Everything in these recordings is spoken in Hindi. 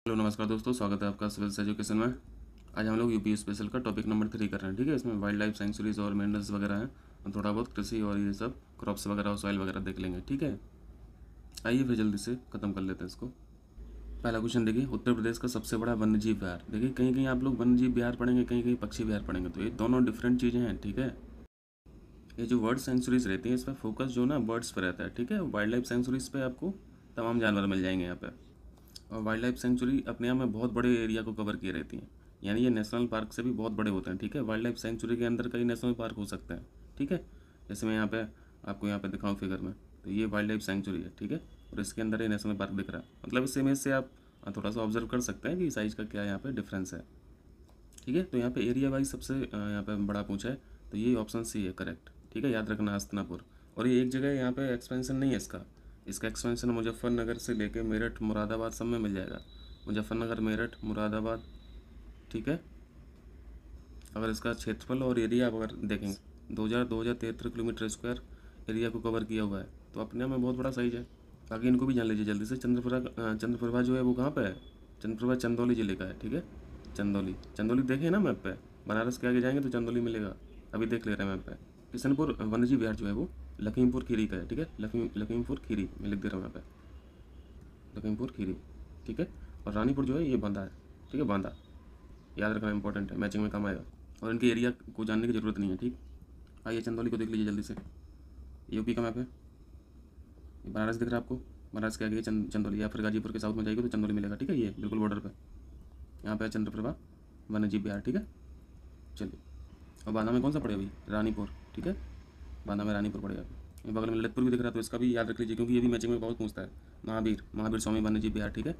हेलो नमस्कार दोस्तों, स्वागत है आपका सिविल एजुकेशन में। आज हम लोग यूपी स्पेशल का टॉपिक नंबर 3 कर रहे हैं। ठीक है, इसमें वाइल्ड लाइफ सेंचुरीज और मिनरल्स वगैरह हैं और थोड़ा बहुत कृषि और ये सब क्रॉप्स वगैरह और सॉइल वगैरह देख लेंगे। ठीक है, आइए फिर जल्दी से ख़त्म कर लेते हैं इसको। पहला क्वेश्चन देखिए, उत्तर प्रदेश का सबसे बड़ा वन्यजीव विहार। देखिए कहीं कहीं आप लोग वन्यजीव विहार पढ़ेंगे, कहीं कहीं पक्षी विहार पढ़ेंगे, तो ये दोनों डिफरेंट चीज़ें हैं। ठीक है, ये जो बर्ड सेंचुरीज रहती हैं इस पर फोकस जो ना बर्ड्स पर रहता है। ठीक है, वाइल्ड लाइफ सेंचुरीज पे आपको तमाम जानवर मिल जाएंगे यहाँ पे। और वाइल्ड लाइफ सेंचुरी अपने आप में बहुत बड़े एरिया को कवर किए रहती हैं, यानी ये नेशनल पार्क से भी बहुत बड़े होते हैं। ठीक है, वाइल्ड लाइफ सेंचुरी के अंदर कई नेशनल पार्क हो सकते हैं। ठीक है, जैसे मैं यहाँ पे आपको यहाँ पे दिखाऊँ फिगर में, तो ये वाइल्ड लाइफ सेंचुरी है। ठीक है, और इसके अंदर ये नेशनल पार्क दिख रहा है। मतलब इस इमेज से आप थोड़ा सा ऑब्जर्व कर सकते हैं कि साइज़ का क्या यहाँ पे डिफरेंस है। ठीक है, तो यहाँ पे एरिया वाइज सबसे यहाँ पे बड़ा पूछा है, तो ये ऑप्शन सी है करेक्ट। ठीक है, याद रखना हस्तिनापुर। और ये एक जगह यहाँ पे एक्सपेंशन नहीं है इसका, इसका एक्सपेंशन मुजफ्फरनगर से लेके मेरठ मुरादाबाद सब में मिल जाएगा। मुजफ्फरनगर, मेरठ, मुरादाबाद। ठीक है, अगर इसका क्षेत्रफल और एरिया अगर देखेंगे 2073 किलोमीटर स्क्वायर एरिया को कवर किया हुआ है, तो अपने आप में बहुत बड़ा साइज है। बाकी इनको भी जान लीजिए जल्दी से। चंद्रप्रभा जो है वो कहाँ पे है? चंद्रप्रभा चंदौली जिले का है। ठीक है, चंदौली, चंदौली देखे ना मैप पे, बनारस के आगे जाएंगे तो चंदौली मिलेगा, अभी देख ले रहे हैं मैप पे। किशनपुर वन्यजीव विहार जो है वो लखीमपुर खीरी का है। ठीक है, लखीमपुर खीरी मैं लिख दे रहा हूँ यहाँ पे, लखीमपुर खीरी। ठीक है, और रानीपुर जो है ये बांदा है। ठीक है, बांदा याद रखना इंपॉर्टेंट है, मैचिंग में काम आएगा। और इनके एरिया को जानने की ज़रूरत नहीं है। ठीक, आइए चंदौली को देख लीजिए जल्दी से। यूपी का मैप है, ये बनारस दिख रहा है आपको, बनारस के आगे चंदौली, या फिर गाजीपुर के साउथ में जाएगी तो चंदौली मिलेगा। ठीक है, ये बिल्कुल बॉर्डर पे यहाँ पे है चंद्रप्रभा वन्यजीव विहार। ठीक है, चलिए। और बांदा में कौन सा पड़े अभी? रानीपुर। ठीक है, बांदा में रानीपुर पड़ेगा। ये बगल में ललितपुर भी दिख रहा है, तो इसका भी याद रख लीजिए क्योंकि ये भी मैचिंग में बहुत पूछता है। महावीर स्वामी वन्यजीव विहार। ठीक है,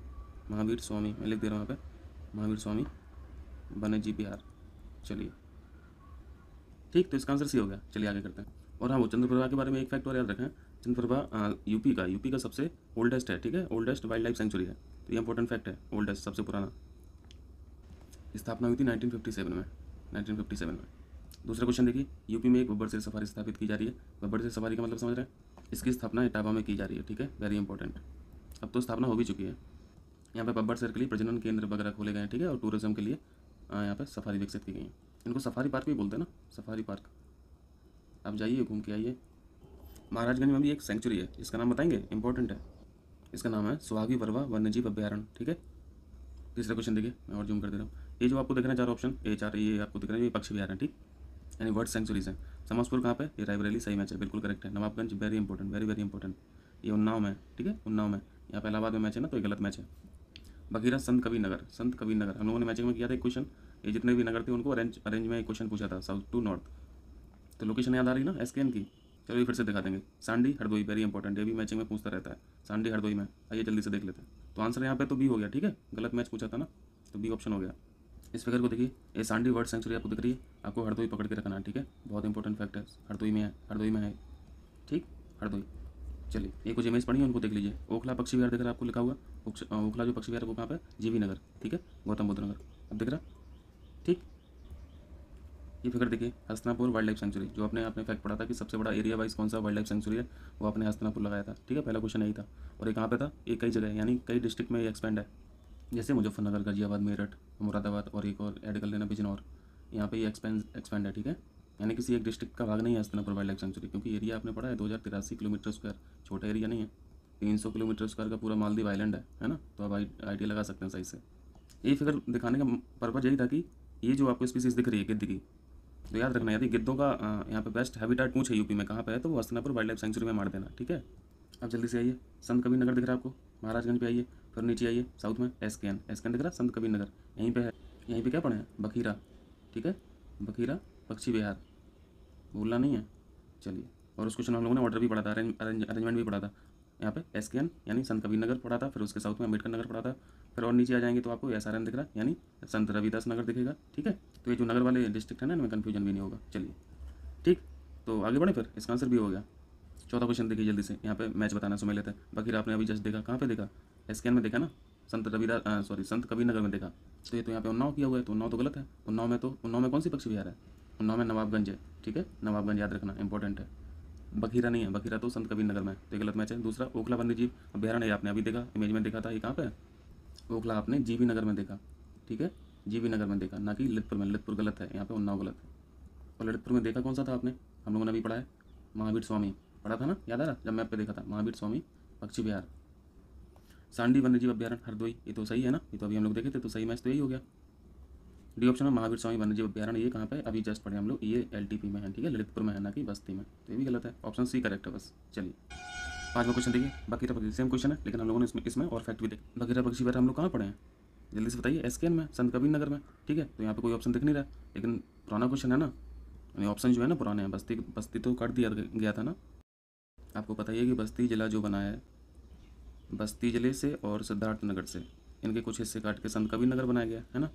महावीर स्वामी मैं लिख दे रहा हूँ यहाँ पे, महावीर स्वामी वन्यजीव विहार। चलिए ठीक, तो इसका आंसर सी हो गया। चलिए आगे करते हैं। और हाँ, वो चंद्रप्रभा के बारे में एक फैक्ट और याद रखें, चंद्रप्रभा यूपी का सबसे ओल्डेस्ट है। ठीक है, ओल्डेस्ट वाइल्ड लाइफ सेंचुरी है, तो ये इंपॉर्टेंट फैक्ट है। ओल्डेस्ट सबसे पुराना, स्थापना हुई थी 1957 में, 1957 में। दूसरा क्वेश्चन देखिए, यूपी में एक बब्बर शेर सफारी स्थापित की जा रही है। बब्बर शेर सफारी का मतलब समझ रहे हैं? इसकी स्थापना इटावा में की जा रही है। ठीक है, वेरी इंपॉर्टेंट। अब तो स्थापना हो भी चुकी है। यहाँ पे बब्बर शेर के लिए प्रजनन केंद्र वगैरह खोले गए हैं। ठीक है, और टूरिज्म के लिए यहाँ पे सफारी विकसित की गई है। इनको सफारी पार्क भी बोलते हैं ना, सफारी पार्क। आप जाइए घूम के आइए। महाराजगंज में भी एक सेंचुरी है, इसका नाम बताएंगे, इंपॉर्टेंट है। इसका नाम है सुहागी बरवा वन्यजीव अभ्यारण्य। ठीक है, तीसरा क्वेश्चन देखिए, मैं और जूम कर दे रहा हूँ। ये जो आपको दिख रहा है चार ऑप्शन, ये चार ये आपको दिख रहा है, ये पक्षी विहार है। ठीक, यानी वर्ड सेंचुरीज हैं। समाजपुर कहाँ पे? ये रायबरेली, सही मैच है, बिल्कुल करेक्ट है। Nawabganj very important, very very important. ये उन्नाव में। ठीक है, उन्नाव में। यहाँ पे इलाहाबाद में मैच है ना, तो ये गलत मैच है। बघीरा संत कबीर नगर, संत कबीर नगर हम लोगों ने मैचिंग में किया था एक क्वेश्चन। ये जितने भी नगर थे उनको अरेंज में एक क्वेश्चन पूछा था, साउथ टू नॉर्थ। तो लोकेशन याद आ रही ना एसकेएन की? चलो ये फिर से दिखा देंगे। सांडी हरदोई, वेरी इंपॉर्टेंट, ये भी मैचिंग में पूछता रहता है, सांडी हरदोई में। आइए जल्दी से देख लेते हैं। तो आंसर यहाँ पे तो बी हो गया। ठीक है, गलत मैच पूछा था ना, तो बी ऑप्शन हो गया। इस फिगर को देखिए, ये सांडी वर्ड सेंचुरी आपको दिख रही है, आपको हरदोई पकड़ के रखना है। ठीक है, बहुत इंपॉर्टेंट फैक्ट है, हरदोई में है, हरदोई में है। ठीक, हरदोई। चलिए ये कुछ इमेज पढ़ी है, उनको देख लीजिए। ओखला पक्षी विहार दिख रहा है आपको लिखा हुआ, ओखला जो पक्षी विहार है वो कहाँ पे? जीवी नगर। ठीक है, गौतम बुद्ध नगर, अब दिख रहा। ठीक, ये फिगर देखिए, हस्तिनापुर वाइल्ड लाइफ सेंचुरी, जो आपने फैक्ट पढ़ा था कि सबसे बड़ा एरिया वाइज कौन सा वाइल्ड लाइफ सेंचुरी है, वो आपने हस्तिनापुर लगाया था। ठीक है, पहला क्वेश्चन यही था। और ये कहाँ पे था? ये कई जगह है, यानी कई डिस्ट्रिक्ट में ये एक्सपेंड है। जैसे मुजफ्फरनगर, गाजियाबाद, मेरठ, मुरादाबाद, और एक और ऐड कर लेना बिजनौर, यहाँ पे ये एक्सपेंड है। ठीक है, यानी किसी एक डिस्ट्रिक्ट का भाग नहीं है हस्तिनापुर वाइल्ड लाइफ सेंचुरी, क्योंकि एरिया आपने पढ़ा है 2083 किलोमीटर स्क्वायर, छोटा एरिया नहीं है। 300 किलोमीटर स्क्वायर का पूरा मालदीव आइलैंड है ना, तो आप आइडिया लगा सकते हैं सही से। ये फिगर दिखाने का पर्पज यही था कि ये जो आपको स्पीसीज दिख रही है गिद्ध की, तो याद रखना, यदि गिद्धों का यहाँ पे बेस्ट हैबिटेट पूछे यूपी में कहाँ पे है, तो वो हस्तिनापुर वाइल्ड लाइफ सेंचुरी में मार देना। ठीक है, अब जल्दी से आइए। संत कबीर नगर दिख रहा है आपको, महाराजगंज पे आइए, फिर नीचे आइए साउथ में एसकेएन दिख रहा है, संत कबीर नगर यहीं पे है। यहीं पे क्या पढ़े हैं? बखीरा। ठीक है, बखीरा पक्षी विहार, भूलना नहीं है। चलिए, और उस क्वेश्चन हम लोगों ने ऑर्डर भी पढ़ा था, अरेंजमेंट भी पढ़ा था। यहाँ पे एसकेएन यानी संत कबीर नगर पढ़ा था, फिर उसके साउथ में अम्बेडकर नगर पढ़ा था, फिर और नीचे आ जाएंगे तो आपको एसआरएन दिख रहा है, यानी संत रविदास नगर दिखेगा। ठीक है, तो ये जो नगर वाले डिस्ट्रिक्ट है ना, इनमें कन्फ्यूजन भी नहीं होगा। चलिए ठीक, तो आगे बढ़े, फिर इसका आंसर भी हो गया। चौथा क्वेश्चन देखिए जल्दी से, यहाँ पे मैच बताना समझ लेते हैं। बखीरा आपने अभी जस्ट देखा, कहाँ पे देखा? एसकेएन में देखा ना, संत कबीर नगर में देखा। तो ये तो यहाँ पे उन्नाव किया हुआ है, तो उन्नाव तो गलत है। उन्नाव में कौन सी पक्षी विहार है? उन्नाव में नवाबगंज है। ठीक है, नवाबगंज याद रखना, इंपॉर्टेंट है। बखीरा नहीं है, बखीरा तो संत कबीर नगर में, तो ये गलत मैच है। दूसरा ओखला वन्यजीव अभ्यारण्य, आपने अभी देखा, इमेज में देखा था, ये कहाँ पे है? ओखला आपने जीवी नगर में देखा, ठीक है, जीवी नगर में देखा, ना कि ललितपुर में। ललितपुर गलत है, यहाँ पे उन्नाव गलत है। और ललितपुर में देखा कौन सा था आपने, हम लोगों ने अभी पढ़ा है, महावीर स्वामी पढ़ा था ना, याद आ रहा जब मैप पे देखा था, महावीर स्वामी पक्षी विहार। सांडी वन्यजीव अभ्यारण्य हरदोई, ये तो सही है ना, ये तो अभी हम लोग देखे थे, तो सही मैच तो यही हो गया। डी ऑप्शन में महावीर स्वामी वन्यजीव अभ्यारण्य, ये कहाँ पे अभी जस्ट पढ़े हम लोग, ये एलटीपी में है, ठीक है, ललितपुर में है, ना कि बस्ती में, तो ये भी गलत है, ऑप्शन सी करेक्ट है बस। चलिए 5वां क्वेश्चन देखिए, बघीरा पक्षी सेम क्वेश्चन है, लेकिन हम लोगों ने इसमें और फैक्ट भी देखे। बघीरा पक्षी विहार हम लोग कहाँ पढ़े हैं, जल्दी से बताइए, एसकेएन में, संत कबीर नगर में, ठीक है। तो यहाँ पे कोई ऑप्शन दिख नहीं रहा, लेकिन पुराना क्वेश्चन है ना, यानी ऑप्शन जो है ना पुराने हैं। बस्ती बस्ती तो काट दिया गया था ना, आपको पता ही है कि बस्ती जिला जो बना है, बस्ती जिले से और सिद्धार्थ नगर से इनके कुछ हिस्से काट के संत कबीर नगर बनाया गया है ना।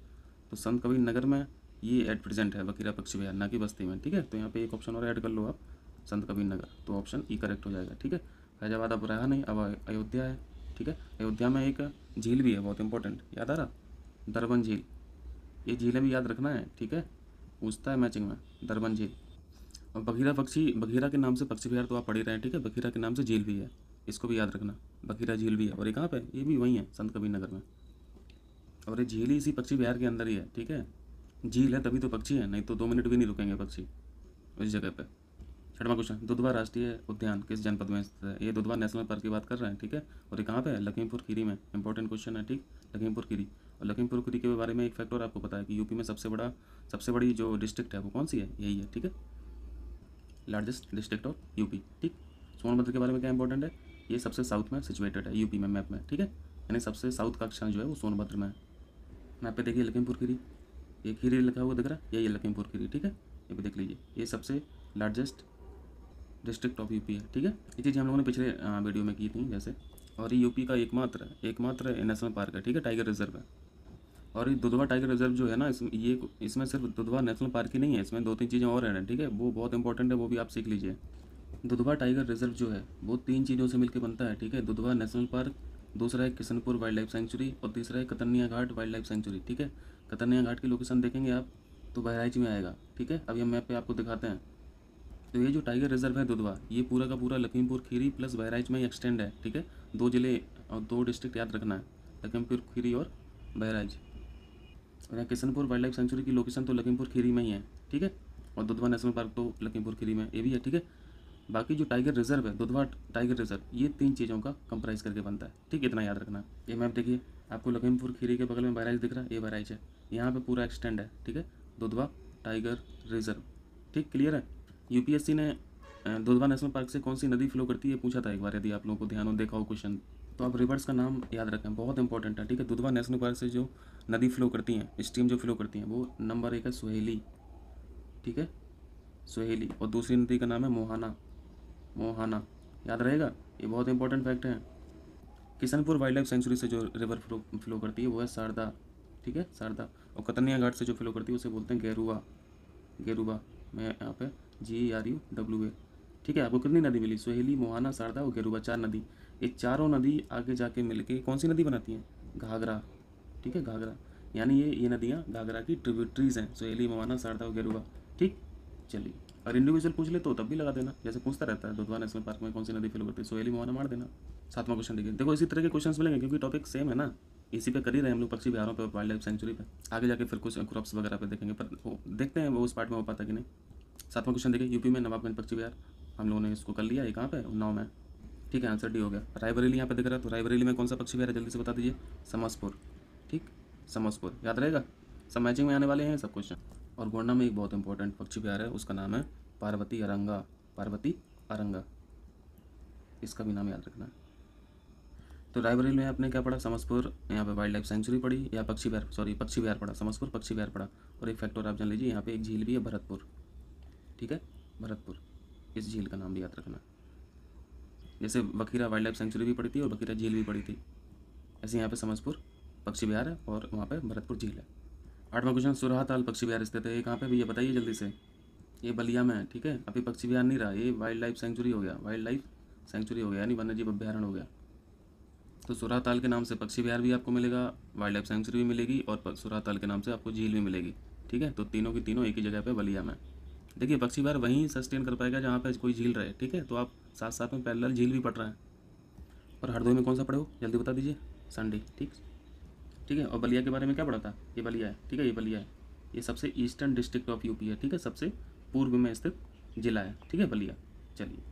तो संत कबीर नगर में ये एट प्रेजेंट है बघीरा पक्षी विहार, ना कि बस्ती में, ठीक है। तो यहाँ पे एक ऑप्शन और ऐड कर लो आप, संत कबीर नगर, तो ऑप्शन ई करेक्ट हो जाएगा, ठीक है। फैजाबाद अब रहा नहीं, अब अयोध्या है, ठीक है। अयोध्या में एक झील भी है बहुत इंपॉर्टेंट, याद आ रहा, दरबन झील, ये झीलें भी याद रखना है, ठीक है, पूछता है मैचिंग में, दरबन झील। और बघीरा के नाम से पक्षी विहार तो आप पढ़ ही रहे हैं, ठीक है, बघीरा के नाम से झील भी है, इसको भी याद रखना, बघीरा झील भी है। और ये कहाँ पे, ये भी वहीं है, संत कबीर नगर में, और ये झील ही इसी पक्षी विहार के अंदर ही है, ठीक है। झील है तभी तो पक्षी है, नहीं तो 2 मिनट भी नहीं रुकेंगे पक्षी उस जगह पे। 6वां क्वेश्चन, दुधवा राष्ट्रीय उद्यान किस जनपद में स्थित है, ये दुधवा नेशनल पार्क की बात कर रहे हैं, ठीक है। और ये कहाँ पे है, लखीमपुर खीरी में, इंपॉर्टेंट क्वेश्चन है, ठीक, लखीमपुर खीरी। और लखीमपुर खीरी के बारे में एक फैक्टर आपको पता है कि यूपी में सबसे बड़ी जो डिस्ट्रिक्ट है वो कौन सी है, यही है, ठीक है, लार्जेस्ट डिस्ट्रिक्ट ऑफ यूपी, ठीक। सोनभद्र के बारे में क्या इंपॉर्टेंट है, ये सबसे साउथ में सिचुएटेड है यूपी में मैप में, ठीक है, यानी सबसे साउथ का क्षण जो है वो सोनभद्र में है। मैप पे देखिए लखीमपुर खीरी, ये खीरी लिखा हुआ दिख रहा है, यही है लखीमपुर खीरी, ठीक है, ये भी देख लीजिए, ये सबसे लार्जेस्ट डिस्ट्रिक्ट ऑफ यूपी है, ठीक है। ये चीज़ हम लोगों ने पिछले वीडियो में की थी जैसे। और ये यूपी का एकमात्र नेशनल पार्क है, ठीक है, टाइगर रिजर्व है। और ये दुधवा टाइगर रिजर्व जो है ना, इसमें सिर्फ दुधवा नेशनल पार्क ही नहीं है, इसमें 2-3 चीज़ें और हैं, ठीक है, वो बहुत इंपॉर्टेंट है, वो भी आप सीख लीजिए। दुधवा टाइगर रिजर्व जो है वो 3 चीज़ों से मिलकर बनता है, ठीक है, दुधवा नेशनल पार्क, दूसरा है किशनपुर वाइल्ड लाइफ सेंचुरी, और तीसरा है कतर्निया घाट वाइल्ड लाइफ सेंचुरी, ठीक है। कतर्निया घाट की लोकेशन देखेंगे आप तो बहराइच में आएगा, ठीक है। अभी हम मैप पे आपको दिखाते हैं। तो ये जो टाइगर रिजर्व है दुधवा, ये पूरा का पूरा लखीमपुर खीरी प्लस बहराइच में ही एक्सटेंड है, ठीक है। 2 जिले और 2 डिस्ट्रिक्ट याद रखना है, लखीमपुर खीरी और बहराइच। और यहाँ किशनपुर वाइल्ड लाइफ सेंचुरी की लोकेशन तो लखीमपुर खीरी में ही है, ठीक है, और दुधवा नेशनल पार्क तो लखीमपुर खीरी में ये भी है, ठीक है। बाकी जो टाइगर रिजर्व है, दुधवा टाइगर रिजर्व, ये 3 चीज़ों का कंप्राइज करके बनता है, ठीक, इतना याद रखना है। ये मैप देखिए, आपको लखीमपुर खीरी के बगल में बहराइच दिख रहा है, ये बहराइच है, यहाँ पे पूरा एक्सटेंड है, ठीक है, दुधवा टाइगर रिजर्व, ठीक, क्लियर है। यूपीएससी ने दुधवा नेशनल पार्क से कौन सी नदी फ्लो करती है पूछा था एक बार, यदि आप लोगों को ध्यान हो देखा हो क्वेश्चन, तो आप रिवर्स का नाम याद रखें, बहुत इंपॉर्टेंट है, ठीक है। दुधवा नेशनल पार्क से जो नदी फ्लो करती हैं, स्ट्रीम जो फ्लो करती हैं, वो नंबर 1 है सुहेली, ठीक है, सुहेली। और दूसरी नदी का नाम है मोहाना, याद रहेगा, ये बहुत इंपॉर्टेंट फैक्ट है। किशनपुर वाइल्ड लाइफ सेंचुरी से जो रिवर फ्लो करती है वो है शारदा, ठीक है, शारदा। और कतर्निया घाट से जो फ्लो करती है उसे बोलते हैं गेरुवा में, यहाँ पे GRUWA, ठीक है। आपको कितनी नदी मिली, सोहेली, मोहाना, शारदा और गेरुवा, 4 नदी। ये चारों नदी आगे जाके मिलके कौन सी नदी बनाती हैं, घाघरा, ठीक है, घाघरा, यानी ये नदियाँ घाघरा की ट्रिब्यूटरीज हैं, सोहेली, मोहाना, शारदा और गेरुवा, ठीक। चलिए, और इंडिविजुअल पूछ ले तो तब भी लगा देना, जैसे पूछता रहता है दुधवा नेशनल पार्क में कौन सी नदी फ्लो करती है, सोहेली, मोहाना मार देना। 7वां क्वेश्चन देखिए, देखो इसी तरह के क्वेश्चंस मिलेंगे क्योंकि टॉपिक सेम है ना, इसी पे कर ही रहे हैं हम लोग, पक्षी विहारों पे, वाइल्ड लाइफ सेंचुरी पे। आगे जाके फिर कुछ क्रॉप्स वगैरह पे देखेंगे, पर देखते हैं वो उस पार्ट में हो पाता कि नहीं। 7वां क्वेश्चन देखिए, यूपी में नवाबगंज पक्षी विहार, हम लोगों ने इसको कर लिया, ये कहाँ पे, उन्नाव में, ठीक है, आंसर डी हो गया। रायबरेली यहाँ पे दिख रहा है, तो रायबरेली में कौन सा पक्षी विहार है, जल्दी से बता दीजिए, समसपुर, ठीक, समसपुर, याद रहेगा, सब मैचिंग में आने वाले हैं सब क्वेश्चन। और गोंडा में एक बहुत इंपॉर्टेंट पक्षी विहार है, उसका नाम है पार्वती अरंगा, इसका भी नाम याद रखना है। तो रायबरेली में आपने क्या पढ़ा, समसपुर, यहाँ पे वाइल्ड लाइफ सेंचुरी पढ़ी, या पक्षी विहार पढ़ा, समसपुर पक्षी विहार पढ़ा। और एक फैक्टर आप जान लीजिए, यहाँ पे एक झील भी है, भरतपुर, ठीक है, भरतपुर, इस झील का नाम भी याद रखना। जैसे बखीरा वाइल्ड लाइफ सेंचुरी भी पड़ी थी और बखीरा झील भी पड़ी थी, ऐसे यहाँ पे समसपुर पक्षी विहार है और वहाँ पे भरतपुर झील है। 8वां क्वेश्चन, सुरहाताल पक्षी विहार स्थित है, ये कहाँ पे भैया बताइए जल्दी से, ये बलिया में है, ठीक है। अभी पक्षी विहार नहीं रहा, ये वाइल्ड लाइफ सेंचुरी हो गया, यानी वन्यजीव अभ्यारण्य हो गया। तो सुरहाताल के नाम से पक्षी विहार भी आपको मिलेगा, वाइल्ड लाइफ सेंचुरी भी मिलेगी, और सुरहाताल के नाम से आपको झील भी मिलेगी, ठीक है। तो तीनों की तीनों एक ही जगह पे बलिया में। देखिए पक्षी विहार वहीं सस्टेन कर पाएगा जहाँ पे कोई झील रहे, ठीक है। तो आप साथ साथ में पैरेलल झील भी पढ़ रहे हैं। और हरदोई में कौन सा पढ़े हो, जल्दी बता दीजिए, संडे, ठीक। ठीक है। और बलिया के बारे में क्या पढ़ा था, ये बलिया है, ठीक है, ये बलिया है, ये सबसे ईस्टर्न डिस्ट्रिक्ट ऑफ यूपी है, ठीक है, सबसे पूर्व में स्थित जिला है, ठीक है, बलिया। चलिए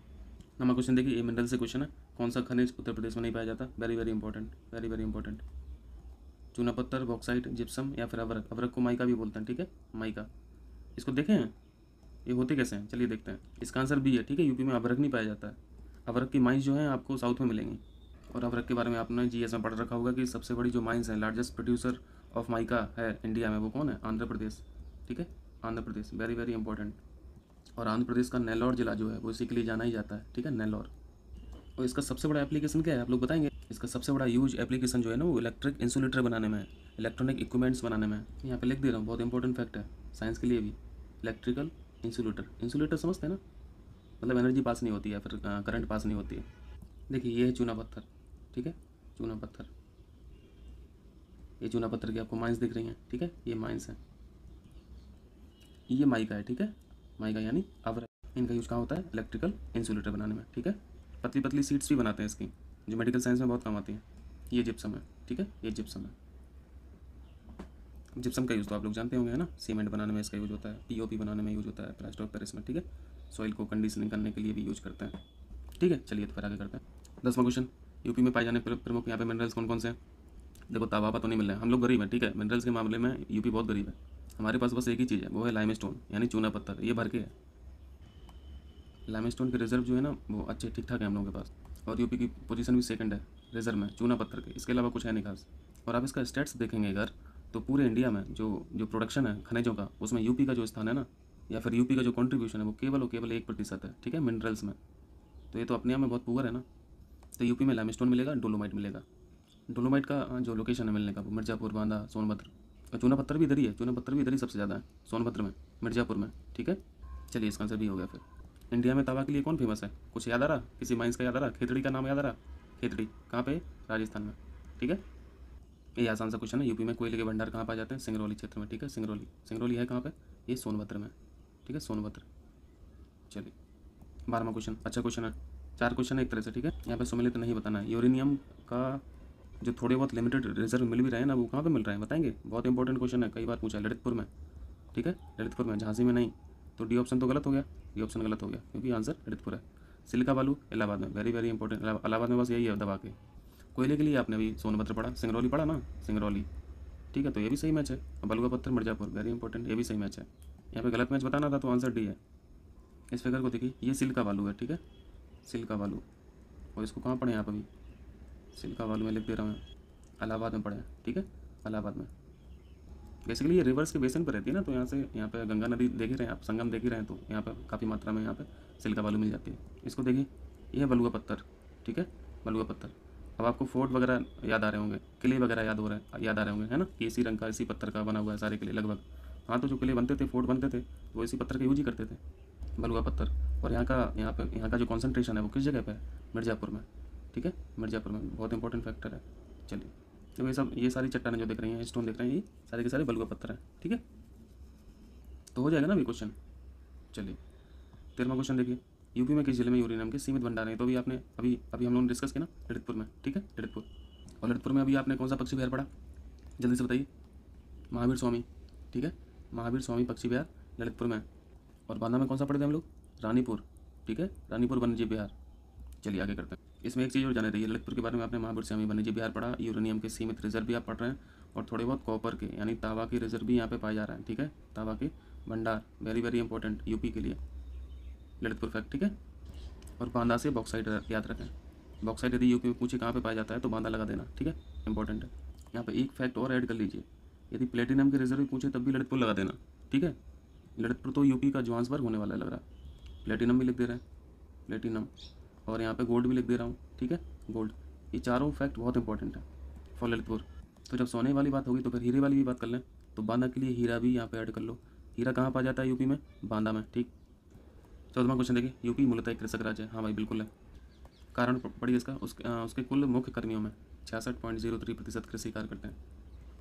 नंबर क्वेश्चन देखिए, ये मिनरल से क्वेश्चन है, कौन सा खनिज उत्तर प्रदेश में नहीं पाया जाता, very very important, very very important. चूना पत्थर, बॉक्साइट, जिप्सम या फिर अवरक, अवरक को माइका भी बोलते हैं, ठीक है, माइका। इसको देखें हैं ये होते कैसे हैं, चलिए देखते हैं। इसका आंसर बी है, ठीक है, यूपी में अवरक नहीं पाया जाता है। अवरक की माइंस जो है आपको साउथ में मिलेंगी। और अवरक के बारे में आपने जीएस में पढ़ रखा होगा कि सबसे बड़ी जो माइंस हैं, लार्जेस्ट प्रोड्यूसर ऑफ माइका है इंडिया में, वो कौन है, आंध्र प्रदेश, ठीक है, Andhra Pradesh, very very important. और आंध्र प्रदेश का नेल्लौर जिला जो है वो इसी के लिए जाना ही जाता है, ठीक है, नेल्लौर। और इसका सबसे बड़ा एप्लीकेशन क्या है, आप लोग बताएंगे। इसका सबसे बड़ा यूज एप्लीकेशन जो है ना वो इलेक्ट्रिक इंसुलेटर बनाने में है, इलेक्ट्रॉनिक इक्विपमेंट्स बनाने में है। यहाँ पे लिख दे रहा हूँ, बहुत इंपॉर्टेंट फैक्ट है साइंस के लिए भी। इलेक्ट्रिकल इंसुलेटर, इंसुलेटर समझते हैं ना, मतलब एनर्जी पास नहीं होती है, फिर करंट पास नहीं होती है। देखिए ये है चूना पत्थर, ठीक है, चूना पत्थर, ये चूना पत्थर की आपको माइंस दिख रही हैं, ठीक है, ये माइंस हैं। ये माइका है, ठीक है, माइका यानी अवरक। इनका यूज कहाँ होता है, इलेक्ट्रिकल इंसुलेटर बनाने में, ठीक है। पतली पतली सीट्स भी बनाते हैं इसकी, जो मेडिकल साइंस में बहुत काम आती हैं। ये जिप्सम है, ठीक है, ये जिप्सम है। जिप्सम का यूज़ तो आप लोग जानते होंगे, है ना, सीमेंट बनाने में इसका यूज होता है, पीओपी बनाने में यूज होता है, प्लास्टर ऑफ पेरिस में, ठीक है, सॉइल को कंडीशनिंग करने के लिए भी यूज करते हैं, ठीक है। चलिए तो फिर आगे करते हैं। 10वां क्वेश्चन, यूपी में पाए जाने प्रमुख यहाँ पे मिनरल्स कौन कौन से हैं। देखो तावा तो नहीं मिल रहे हैं, हम लोग गरीब हैं, ठीक है, मिनरल्स के मामले में यूपी बहुत गरीब है। हमारे पास बस एक ही चीज़ है, वो है लाइमस्टोन यानी चूना पत्थर, ये भर के है। लाइमस्टोन के रिजर्व जो है ना वो अच्छे ठीक ठाक है हम लोगों के पास। और यूपी की पोजीशन भी सेकंड है रिजर्व में चूना पत्थर के, इसके अलावा कुछ है नहीं खास। और आप इसका स्टेट्स देखेंगे अगर, तो पूरे इंडिया में जो जो प्रोडक्शन है खनिजों का, उसमें यूपी का जो स्थान है ना, या फिर यूपी का जो कंट्रीब्यूशन है वो केवल और केवल 1% है, ठीक है, मिनरल्स में। तो ये तो अपने आप में बहुत पुअर है ना। तो यूपी में लाइमस्टोन मिलेगा, डोलोमाइट मिलेगा। डोलोमाइट का जो लोकेशन है मिलने का वो मिर्ज़ापुर, बांदा, सोनभद्र। और चूना पत्थर भी इधर ही है, चूना पत्थर भी इधर ही सबसे ज़्यादा है, सोनभद्र में, मिर्ज़ापुर में, ठीक है। चलिए इसका आंसर भी हो गया। फिर इंडिया में तावा के लिए कौन फेमस है, कुछ याद आ रहा, किसी माइंस का याद आ रहा, खेतड़ी का नाम याद आ रहा, खेतड़ी कहाँ पे, राजस्थान में, ठीक है। ये आसान सा क्वेश्चन है, यूपी में कोयले के भंडार कहाँ पाए जाते हैं, सिंगरौली क्षेत्र में, ठीक है, सिंगरौली, सिंगरौली है कहाँ पे, ये सोनभद्र में, ठीक है, सोनभद्र। चलिए 12वां क्वेश्चन, अच्छा क्वेश्चन है, 4 क्वेश्चन है एक तरह से, ठीक है। यहाँ पे सम्मिलित नहीं बताना है। यूरेनियम का जो थोड़े बहुत लिमिटेड रिजर्व मिल भी रहे हैं ना, वो कहाँ पे मिल रहे हैं बताएंगे, बहुत इंपॉर्टेंट क्वेश्चन है, कई बार पूछा है, ललितपुर में, ठीक है, ललितपुर में, झांसी में नहीं। तो डी ऑप्शन तो गलत हो गया, डी ऑप्शन गलत हो गया क्योंकि आंसर ललितपुर है। सिलिका बालू इलाहाबाद में, वेरी वेरी इंपॉर्टेंट, इलाहाबाद में बस यही है दबा के। कोयले के लिए आपने अभी सोनभद्र पढ़ा, सिंगरौली पढ़ा ना, सिंगरौली, ठीक है, तो ये भी सही मैच है। बलुआ पत्थर मिर्ज़ापुर, वेरी इंपॉर्टेंट, ये भी सही मैच है। यहाँ पे गलत मैच बताना था तो आंसर डी है। इस फिगर को देखिए, ये सिल्का बालू है, ठीक है, सिल्का बालू। और इसको कहाँ पढ़े आप अभी, सिल्का बालू में लिख दे रहा हूँ, इलाहाबाद में पढ़े हैं, ठीक है, इलाहाबाद में। बेसिकली ये रिवर्स के बेसिन पर रहती है ना, तो यहाँ से यहाँ पे गंगा नदी देख ही रहे हैं आप, संगम देख ही रहे हैं, तो यहाँ पे काफ़ी मात्रा में यहाँ पे सिल्का बालू मिल जाती है। इसको देखिए, ये है बलुआ पत्थर, ठीक है, बलुआ पत्थर। अब आपको फोर्ट वगैरह याद आ रहे होंगे, किले वगैरह याद आ रहे होंगे, है ना, कि इसी रंग का, इसी पत्थर का बना हुआ है सारे किले लगभग। हाँ, तो जो किले बनते थे, फोर्ट बनते थे, वो इसी पत्थर का यूज ही करते थे, बलुआ पत्थर। और यहाँ का जो कॉन्सेंट्रेशन है वो किस जगह पे है, मिर्ज़ापुर में, ठीक है, मिर्ज़ापुर में, बहुत इंपॉर्टेंट फैक्टर है। चलिए तो ये सारी चट्टानें जो दिख रही हैं, स्टोन दिख रहे हैं, ये सारे के सारे बलुआ पत्थर हैं, ठीक है। तो हो जाएगा ना अभी क्वेश्चन। चलिए 13वां क्वेश्चन देखिए, यूपी में किस जिले में यूरेनियम के सीमित भंडार हैं। तो अभी आपने अभी हम लोगों ने डिस्कस किया ना, ललितपुर में, ठीक है, ललितपुर। और ललितपुर में अभी आपने कौन सा पक्षी विहार पढ़ा, जल्दी से बताइए, महावीर स्वामी, ठीक है, महावीर स्वामी पक्षी विहार ललितपुर में। और बांदा में कौन सा पढ़े थे हम लोग, रानीपुर, ठीक है, रानीपुर वन्यजीव विहार। चलिए आगे करते हैं। इसमें एक चीज़ और जाने रही है, ललितपुर के बारे में आपने महावीर स्वामी वन्यजीव विहार पढ़ा, यूरेनियम के सीमित रिजर्व भी आप पढ़ रहे हैं, और थोड़े बहुत कॉपर के यानी तावा के रिजर्व भी यहाँ पे पाए जा रहे हैं, ठीक है, तावा के भंडार, वेरी वेरी इंपॉर्टेंट यूपी के लिए, ललितपुर फैक्ट, ठीक है। और बांदा से बॉक्साइट याद रखें, बॉक्साइट यदि यूपी में पूछे कहाँ पे पाया जाता है तो बांदा लगा देना, ठीक है, इंपॉर्टेंट है। यहाँ पे एक फैक्ट और ऐड कर लीजिए, यदि प्लेटिनम के रिजर्व पूछे तब भी ललितपुर लगा देना, ठीक है। ललितपुर तो यूपी का जोहान्सबर्ग होने वाला लग रहा है। प्लेटिनम भी लिख दे रहे हैं, प्लेटिनम, और यहाँ पे गोल्ड भी लिख दे रहा हूँ, ठीक है, गोल्ड। ये चारों फैक्ट बहुत इंपॉर्टेंट है फॉर ललितपुर। तो जब सोने वाली बात होगी तो फिर हीरे वाली भी बात कर लें, तो बांदा के लिए हीरा भी यहाँ पे ऐड कर लो। हीरा कहाँ पाया जाता है यूपी में, बांदा में, ठीक। 14वां क्वेश्चन देखिए, यूपी मूलतः एक कृषक राज्य है, हाँ भाई बिल्कुल है। कारण पढ़िए इसका, उसके कुल मुख्य कर्मियों में 66.03% कृषि कार्य करते हैं।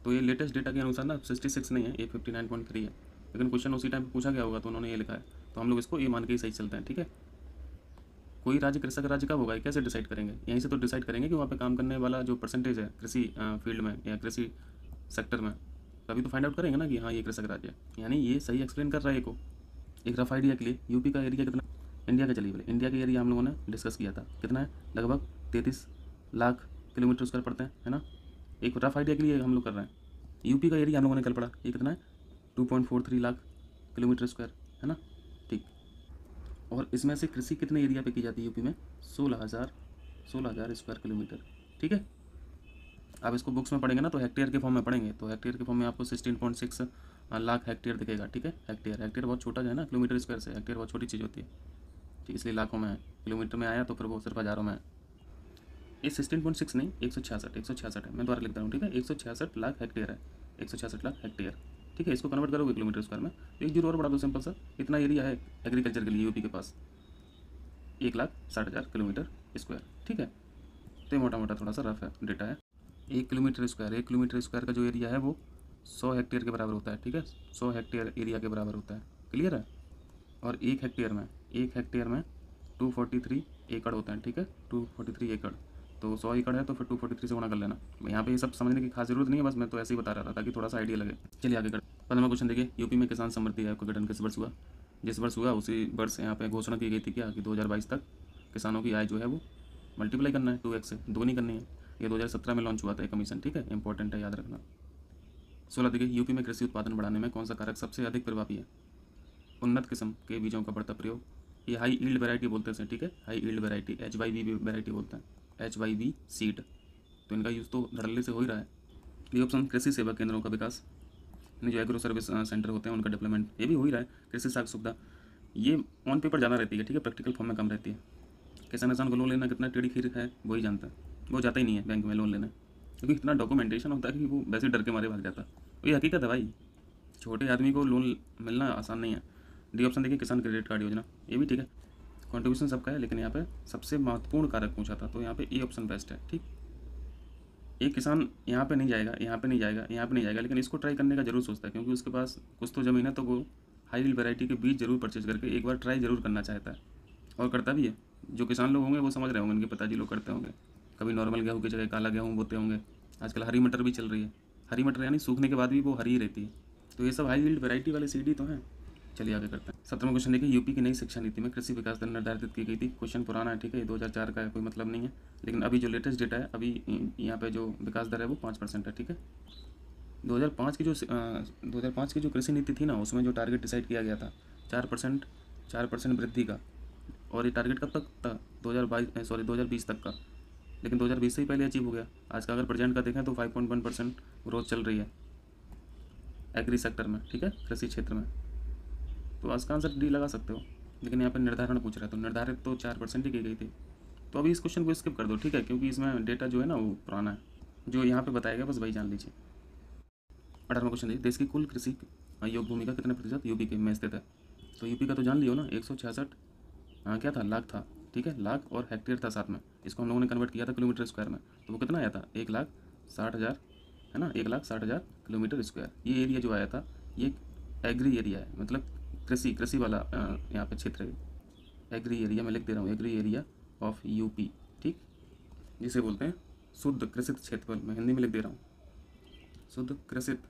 तो ये लेटेस्ट डेटा के अनुसार ना 66 नहीं है, ये 59.3 है, लेकिन क्वेश्चन उसी टाइम पे पूछा गया होगा तो उन्होंने ये लिखा है, तो हम लोग इसको ये मान के ही सही चलते हैं, ठीक है। कोई राज्य कृषक राज्य कब होगा, कैसे डिसाइड करेंगे, यहीं से तो डिसाइड करेंगे कि वहाँ पे काम करने वाला जो परसेंटेज है कृषि फील्ड में या कृषि सेक्टर में, तभी तो फाइंड आउट करेंगे ना कि हाँ ये कृषक राज्य है। यानी ये सही एक्सप्लेन कर रहा है। एक रफ आइडिया के लिए यूपी का एरिया कितना, इंडिया का चलिए बोले, इंडिया का एरिया हम लोगों ने डिस्कस किया था कितना है, लगभग 33 लाख किलोमीटर स्क्वायर पड़ते हैं, है ना। एक रफ आइडिया के लिए हम लोग कर रहे हैं। यूपी का एरिया हम लोगों ने कल पढ़ा, ये कितना है 2.43 लाख किलोमीटर स्क्वायर, है ना। ठीक, और इसमें से कृषि कितने एरिया पे की जाती है यूपी में, 16,000 स्क्वायर किलोमीटर। ठीक है, आप इसको बुक्स में पढ़ेंगे ना तो हेक्टेयर के फॉर्म में पढ़ेंगे, तो हेक्टेयर के फॉर्म में आपको 16.6 लाख हेक्टेयर दिखेगा। ठीक है, हेक्टेयर बहुत छोटा जो है ना, किलोमीटर स्क्वायर से हेक्टेयर बहुत छोटी चीज़ होती है। ठीक, इसलिए लाखों में है, किलोमीटर में आया तो फिर वो सिर्फ हज़ारों में है। ये 16.6 नहीं, 166 है, मैं दोबारा लिख रहा हूँ। ठीक है, 166 लाख हेक्टेयर है, 166 लाख हेक्टेयर। ठीक है, इसको कन्वर्ट करोगे किलोमीटर स्क्वायर में तो एक जीरो और बढ़ा दो, सिंपल सा। इतना एरिया है एग्रीकल्चर के लिए यूपी के पास, 1,60,000 किलोमीटर स्क्वायर। ठीक है, तो ये मोटा मोटा थोड़ा सा रफ है डेटा है। 1 किलोमीटर स्क्वायर का जो एरिया है वो 100 हेक्टेयर के बराबर होता है। ठीक है, 100 हेक्टेयर एरिया के बराबर होता है, क्लियर है। और एक हेक्टेयर में 243 एकड़ होता है। ठीक है, 243 एकड़, तो 100 एकड़ है तो फिर 243 से गुणा कर लेना। यहाँ पे ये सब समझने की खास जरूरत नहीं है, बस मैं तो ऐसे ही बता रहा था ताकि थोड़ा सा आइडिया लगे। चलिए आगे कर 15वां क्वेश्चन देखिए, यूपी में किसान समृद्धि आयोग का गठन किस वर्ष हुआ। जिस वर्ष हुआ उसी वर्ष यहाँ पे घोषणा की गई थी क्या कि 2022 तक किसानों की आय जो है वो मल्टीप्लाई करना है, 2x से दोगुनी करनी है। ये 2017 में लॉन्च हुआ था ये कमीशन। ठीक है, इंपॉर्टेंट है, याद रखना। 16 देखिए, यूपी में कृषि उत्पादन बढ़ाने में कौन सा कारक सबसे अधिक प्रभावी है। उन्नत किस्म के बीजों का बढ़ता प्रयोग, ये हाई ईल्ड वैरायटी बोलते हैं। ठीक है, high yield variety HYV variety बोलते हैं, HYV सीड। तो इनका यूज़ तो धड़ल्ले से हो ही रहा है। ये ऑप्शन कृषि सेवा केंद्रों का विकास, यानी जो एग्रो सर्विस सेंटर होते हैं उनका डेवलपमेंट, ये भी हो ही रहा है। कृषि साख सुविधा, ये ऑन पेपर ज़्यादा रहती है। ठीक है, प्रैक्टिकल फॉर्म में कम रहती है। किसान को लोन लेना कितना टेढ़ी खीर है वही जानता है, वो जाता ही नहीं है बैंक में लोन लेना, क्योंकि इतना डॉक्यूमेंटेशन होता है कि वो वैसे डर के मारे भाग जाता है। वही हकीकत है भाई, छोटे आदमी को लोन मिलना आसान नहीं है। डी ऑप्शन देखिए, किसान क्रेडिट कार्ड योजना, ये भी ठीक है। कॉन्ट्रीब्यूशन सबका है, लेकिन यहाँ पे सबसे महत्वपूर्ण कारक पूछा था तो यहाँ पे ए ऑप्शन बेस्ट है। ठीक, एक किसान यहाँ पे नहीं जाएगा, यहाँ पे नहीं जाएगा, यहाँ पे नहीं जाएगा, लेकिन इसको ट्राई करने का जरूर सोचता है, क्योंकि उसके पास कुछ तो ज़मीन है, तो वो हाई रील वैरायटी के बीज जरूर परचेज करके एक बार ट्राई जरूर करना चाहता है, और करता भी है। जो किसान लोग होंगे वो समझ रहे होंगे, उनके पिताजी लोग करते होंगे। कभी नॉर्मल गेहूँ की जगह काला गेहूँ बोते होंगे। आजकल हरी मटर भी चल रही है, हरी मटर यानी सूखने के बाद भी वो हरी ही रहती है। तो ये सब हाई यील्ड वैरायटी वाले सीडी तो हैं। चलिए आगे करते हैं। 17वां क्वेश्चन देखिए, यूपी की नई शिक्षा नीति में कृषि विकास दर निर्धारित की गई थी। क्वेश्चन पुराना है, ठीक है, ये 2004 का है, कोई मतलब नहीं है। लेकिन अभी जो लेटेस्ट डेटा है, अभी यहाँ पे जो विकास दर है वो 5% है। ठीक है, 2005 की जो कृषि नीति थी ना, उसमें जो टारगेट डिसाइड किया गया था 4% वृद्धि का, और ये टारगेट कब तक था, 2020 तक का। लेकिन 2020 से ही पहले अचीव हो गया। आज का अगर प्रेजेंट का देखें तो 5.1% ग्रोथ चल रही है एग्री सेक्टर में। ठीक है, कृषि क्षेत्र में। तो आज का आंसर डी लगा सकते हो, लेकिन यहाँ पर निर्धारण पूछ रहा है, तो निर्धारित तो 4% ही की गई थी। तो अभी इस क्वेश्चन को स्किप कर दो, ठीक है, क्योंकि इसमें डेटा जो है ना वो पुराना है। जो यहाँ पे बताया गया बस वही जान लीजिए। 18वां क्वेश्चन देखिए, देश की कुल कृषि योग भूमि का कितने प्रतिशत यूपी के में स्थित है। तो यूपी का तो जान लियो ना, 166 क्या था, लाख था। ठीक है, लाख और हेक्टेयर था साथ में। इसको हम लोगों ने कन्वर्ट किया था किलोमीटर स्क्वायर में, तो वो कितना आया था, 1,60,000, है ना, 1,60,000 किलोमीटर स्क्वायर। ये एरिया जो आया था ये एग्री एरिया है, मतलब कृषि वाला यहाँ पे क्षेत्र है। एग्री एरिया मैं लिख दे रहा हूँ, एग्री एरिया ऑफ यूपी। ठीक, जिसे बोलते हैं शुद्ध कृषित क्षेत्रफल, मैं हिंदी में लिख दे रहा हूँ, शुद्ध कृषित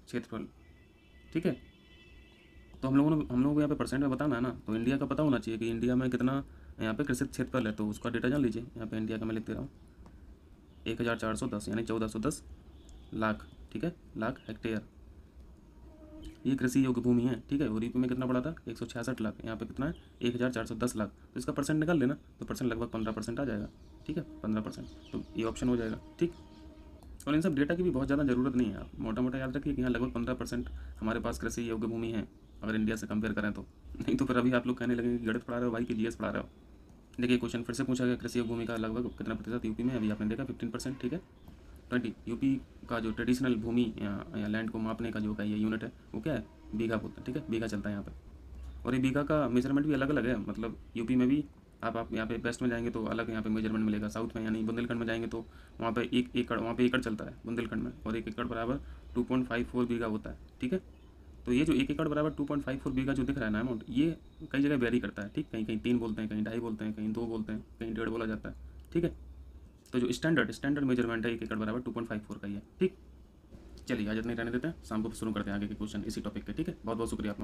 क्षेत्रफल। ठीक है, तो हम लोगों को यहाँ पे परसेंट में बताना है ना, तो इंडिया का पता होना चाहिए कि इंडिया में कितना यहाँ पे कृषि क्षेत्रफल है, तो उसका डेटा जान लीजिए। यहाँ पे इंडिया का मैं लिख दे रहा हूँ 1,410 यानी 1410 लाख। ठीक है, लाख हेक्टेयर ये कृषि योग्य भूमि है। ठीक है, और यूपी में कितना पड़ा था, 166 लाख, यहाँ पे कितना है 1,410 लाख। तो इसका परसेंट निकाल लेना, तो परसेंट लगभग 15% आ जाएगा। ठीक है, 15%, तो ये ऑप्शन हो जाएगा। ठीक, और इन सब डेटा की भी बहुत ज़्यादा ज़रूरत नहीं है, आप मोटा मोटा याद रखिए कि यहाँ लगभग 15% हमारे पास कृषि योग्य भूमि है, अगर इंडिया से कंपेयर करें तो। नहीं तो फिर अभी आप लोग कहने लगेंगे कि गणित पढ़ा रहे हो भाई, कि जीएस पढ़ा रहे हो। देखिए क्वेश्चन फिर से पूछा गया, कृषि योग्य भूमि का लगभग कितना प्रतिशत यूपी में, अभी आपने देखा 15%। ठीक है, 20 यूपी का जो ट्रेडिशनल भूमि या लैंड को मापने का जो का ये यूनिट है वो क्या है, बीघा बोलते हैं। ठीक है, बीघा चलता है यहाँ पे, और ये बीघा का मेजरमेंट भी अलग अलग है। मतलब यूपी में भी आप यहाँ पे वेस्ट में जाएंगे तो अलग यहाँ पे मेजरमेंट मिलेगा, साउथ में यानी बुंदेलखंड में जाएंगे तो वहाँ पे 1 एकड़, वहाँ पे एकड़ चलता है बुंदेलखंड में, और 1 एकड़ बराबर 2.54 बीघा होता है। ठीक है, तो ये जो 1 एकड़ बराबर 2.54 बीघा जो दिख रहा है ना अमाउंट, ये कई जगह वेरी करता है। ठीक, कहीं कहीं 3 बोलते हैं, कहीं 2.5 बोलते हैं, कहीं 2 बोलते हैं, कहीं 1.5 बोला जाता है। ठीक है, तो जो स्टैंडर्ड मेजरमेंट है 1 एकड़ बराबर 2.54 का ही है। ठीक, चलिए आज इतना ही रहने देते हैं, शाम को शुरू करते हैं आगे के क्वेश्चन इसी टॉपिक के। ठीक है, बहुत बहुत शुक्रिया आप लोगों का।